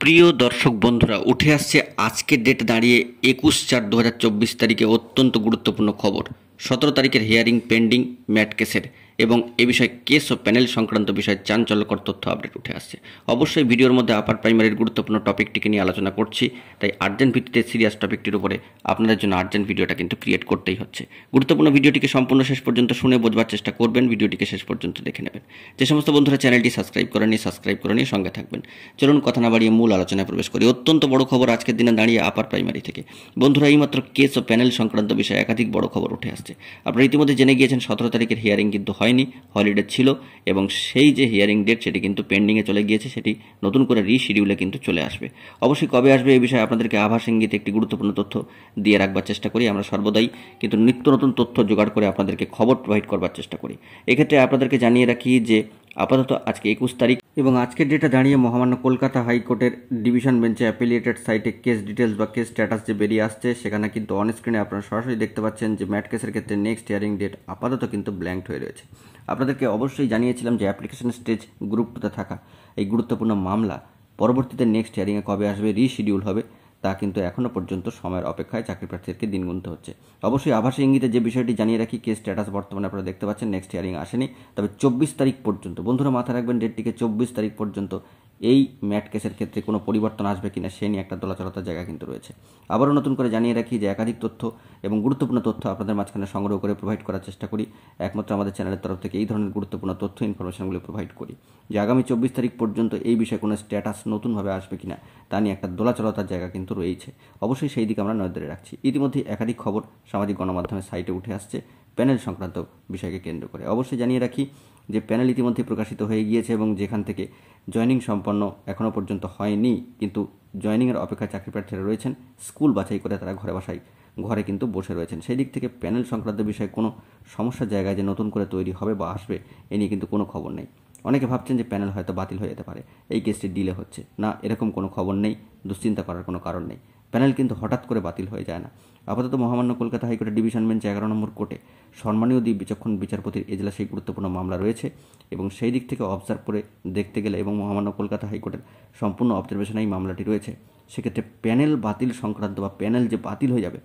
প্রিয় দর্শক বন্ধুরা, উঠে আসছে আজকের ডেট দাঁড়িয়ে 21/4/2024 তারিখে অত্যন্ত গুরুত্বপূর্ণ খবর। 17 তারিখের হিয়ারিং পেন্ডিং ম্যাট কেসের এবং এ বিষয়ে কেস ও প্যানেল সংক্রান্ত বিষয়ে চাঞ্চল্যকর তথ্য আপডেট উঠে আসছে। অবশ্যই ভিডিওর মধ্যে আপার প্রাইমারির গুরুত্বপূর্ণ টপিকটিকে নিয়ে আলোচনা করছি, তাই আর্জেন্ট ভিত্তিতে সিরিয়াস টপিকটির উপরে আপনাদের জন্য আর্জেন্ট ভিডিওটা কিন্তু ক্রিয়েট করতেই হচ্ছে। গুরুত্বপূর্ণ ভিডিওটিকে সম্পূর্ণ শেষ পর্যন্ত শুনে বোঝবার চেষ্টা করবেন, ভিডিওটিকে শেষ পর্যন্ত দেখে নেবেন। যে সমস্ত বন্ধুরা চ্যানেলটি সাবস্ক্রাইব করে নিয়ে সঙ্গে থাকবেন। চলুন কথা না বাড়িয়ে মূল আলোচনায় প্রবেশ করি। অত্যন্ত বড় খবর আজকের দিনে দাঁড়িয়ে আপার প্রাইমারি থেকে। বন্ধুরা, এইমাত্র কেস ও প্যানেল সংক্রান্ত বিষয়ে একাধিক বড় খবর উঠে আসছে। আপনারা ইতিমধ্যে জেনে গিয়েছেন 17 তারিখের হিয়ারিং কিন্তু হয়নি, হলিডে ছিল এবং সেই যে হিয়ারিং ডেট সেটি কিন্তু পেন্ডিংয়ে চলে গিয়েছে, সেটি নতুন করে রিশিডিউলে কিন্তু চলে আসবে। অবশ্যই কবে আসবে এই বিষয়ে আপনাদেরকে আভাস ইঙ্গিতে একটি গুরুত্বপূর্ণ তথ্য দিয়ে রাখবার চেষ্টা করি। আমরা সর্বদাই কিন্তু নিত্য নতুন তথ্য জোগাড় করে আপনাদেরকে খবর প্রোভাইড করবার চেষ্টা করি। এক্ষেত্রে আপনাদেরকে জানিয়ে রাখি যে আপাতত আজকে 21 তারিখ এবং আজকের ডেটে দাঁড়িয়ে মহামান্য কলকাতা হাইকোর্টের ডিভিশন বেঞ্চে অ্যাপিলিয়েটেড সাইটে কেস ডিটেলস বা কেস স্ট্যাটাস যে বেরিয়ে আসছে, সেখানে কিন্তু অন স্ক্রিনে আপনারা সরাসরি দেখতে পাচ্ছেন যে ম্যাট কেসের ক্ষেত্রে নেক্সট হিয়ারিং ডেট আপাতত কিন্তু ব্ল্যাঙ্কড হয়ে রয়েছে। আপনাদেরকে অবশ্যই জানিয়েছিলাম যে অ্যাপ্লিকেশন স্টেজ গ্রুপ 2তে থাকা এই গুরুত্বপূর্ণ মামলা পরবর্তীতে নেক্সট হিয়ারিংয়ে কবে আসবে, রিশিডিউল হবে, তা কিন্তু এখনও পর্যন্ত সময়ের অপেক্ষায় চাকরি প্রার্থীদেরকে দিন গুনতে হচ্ছে। অবশ্যই আভাসী ইঙ্গিতে যে বিষয়টি জানিয়ে রাখি, কেস স্ট্যাটাস বর্তমানে আপনারা দেখতে পাচ্ছেন নেক্সট হিয়ারিং আসেনি, তবে 24 তারিখ পর্যন্ত, বন্ধুরা মাথায় রাখবেন ডেটটিকে, 24 তারিখ পর্যন্ত এই ম্যাট কেসের ক্ষেত্রে কোনো পরিবর্তন আসবে কিনা সে নিয়ে একটা দোলাচলতার জায়গা কিন্তু রয়েছে। আবারও নতুন করে জানিয়ে রাখি যে একাধিক তথ্য এবং গুরুত্বপূর্ণ তথ্য আপনাদের মাঝখানে সংগ্রহ করে প্রোভাইড করার চেষ্টা করি। একমাত্র আমাদের চ্যানেলের তরফ থেকে এই ধরনের গুরুত্বপূর্ণ তথ্য ইনফরমেশনগুলি প্রোভাইড করি। যে আগামী 24 তারিখ পর্যন্ত এই বিষয়ে কোনো স্ট্যাটাস নতুনভাবে আসবে কিনা তা নিয়ে একটা দোলাচলতার জায়গা কিন্তু রয়েছে। অবশ্যই সেই দিকে আমরা নজরে রাখছি। ইতিমধ্যে একাধিক খবর সামাজিক গণমাধ্যমের সাইটে উঠে আসছে প্যানেল সংক্রান্ত বিষয়কে কেন্দ্র করে। অবশ্যই জানিয়ে রাখি যে প্যানেল ইতিমধ্যে প্রকাশিত হয়ে গিয়েছে এবং যেখান থেকে জয়নিং সম্পন্ন এখনও পর্যন্ত হয়নি, কিন্তু জয়নিংয়ের অপেক্ষায় চাকরি প্রার্থীরা রয়েছেন, স্কুল বাছাই করে তারা ঘরে কিন্তু বসে রয়েছেন। সেই দিক থেকে প্যানেল সংক্রান্ত বিষয়ে কোনো সমস্যার জায়গায় যে নতুন করে তৈরি হবে বা আসবে এ নিয়ে কিন্তু কোনো খবর নেই। অনেকে ভাবছেন যে প্যানেল হয়তো বাতিল হয়ে যেতে পারে, এই কেসটি ডিলে হচ্ছে না, এরকম কোনো খবর নেই, দুশ্চিন্তা করার কোনো কারণ নেই। প্যানেল কিন্তু হঠাৎ করে বাতিল হয়ে যায় না। আপাতত মহামান্য কলকাতা হাইকোর্টের ডিভিশন বেঞ্চে 11 নম্বর কোর্টে সম্মানীয় বিচক্ষণ বিচারপতির এজলাসে এই গুরুত্বপূর্ণ মামলা রয়েছে এবং সেই দিক থেকে অবজার্ভ করে দেখতে গেলে এবং মহামান্য কলকাতা হাইকোর্টের সম্পূর্ণ অবজারভেশনে এই মামলাটি রয়েছে, সেক্ষেত্রে প্যানেল বাতিল সংক্রান্ত বা প্যানেল যে বাতিল হয়ে যাবে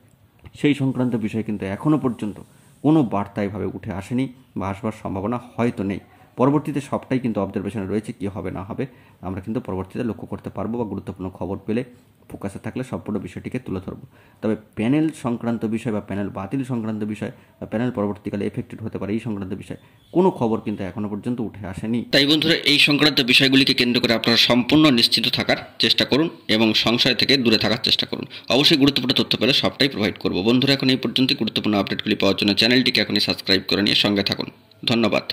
সেই সংক্রান্ত বিষয় কিন্তু এখনও পর্যন্ত কোনো বার্তা এভাবে উঠে আসেনি বা আসবার সম্ভাবনা হয়তো নেই। পরবর্তীতে সবটাই কিন্তু অবজারভেশনে রয়েছে, কী হবে না হবে আমরা কিন্তু পরবর্তীতে লক্ষ্য করতে পারবো বা গুরুত্বপূর্ণ খবর পেলে ফোকাসে থাকলে সম্পূর্ণ বিষয়টিকে তুলে ধরবো। তবে প্যানেল সংক্রান্ত বিষয় বা প্যানেল বাতিল সংক্রান্ত বিষয় বা প্যানেল পরবর্তীকালে এফেক্টেড হতে পারে এই সংক্রান্ত বিষয় কোনো খবর কিন্তু এখনও পর্যন্ত উঠে আসেনি। তাই বন্ধুরা, এই সংক্রান্ত বিষয়গুলিকে কেন্দ্র করে আপনারা সম্পূর্ণ নিশ্চিত থাকার চেষ্টা করুন এবং সংশয় থেকে দূরে থাকার চেষ্টা করুন। অবশ্যই গুরুত্বপূর্ণ তথ্য পেলে সবটাই প্রোভাইড করবো। বন্ধুরা, এখন এই পর্যন্ত গুরুত্বপূর্ণ আপডেটগুলি পাওয়ার জন্য চ্যানেলটিকে এখনই সাবস্ক্রাইব করে নিয়ে সঙ্গে থাকুন। ধন্যবাদ।